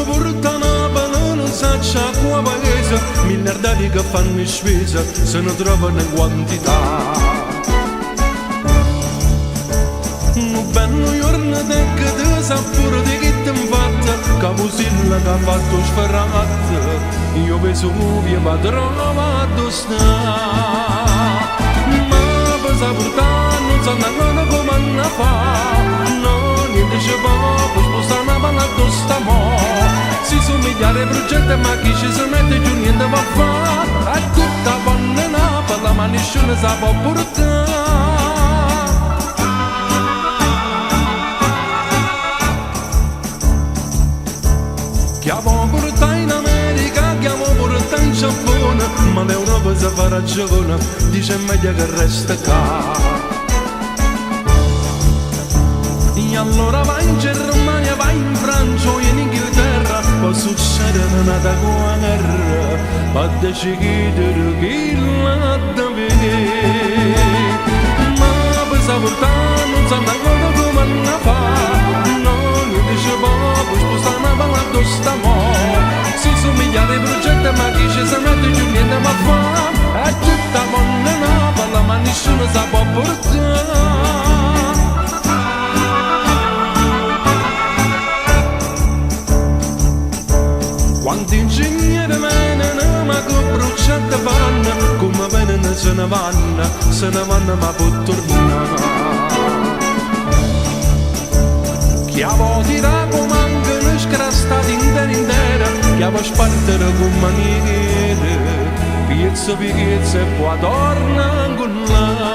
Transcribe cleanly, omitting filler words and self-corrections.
portano a banana, non sa qua paese, miliardari che fanno spesa, se ne trovano in quantità. Un bel giorno che ti sa pure di chi ti fatta, Capusilla che ha fatto sferrata, io Vesuvio va trovato sta. Ma per saportare non sa nemmeno come hanno fatto, no, niente ci fa, poi spostare una palla sta mo. Si somigliare ai progetti ma chi ci si mette giù niente va a fare, a tutta buona Napoli ma nessuno sa può portare. Chiamo portare in America, chiamo portare in Giappone, ma l'Europa si fa ragione, dice meglio che resta qua. E allora vai in Germania, vai in Francia o in Inghilterra, può succedere una guerra, ma decidere chi l'ha da vedere. Ma per saportare non sanno ancora come hanno fatto, no, niente ci può, poi spostare una palla sta mo. Si somigliare ai progetti ma chi ci si mette giù niente ma fa, è tutta buona Napoli ma nessuno sa può portare. Quanti ingegneri vengono ma che bruciate vanno, come vengono se ne vanno ma può tornare. Chi ha voti da comandano scrastati intera, chi ha spartere con maniere, piezza e poi torna con là.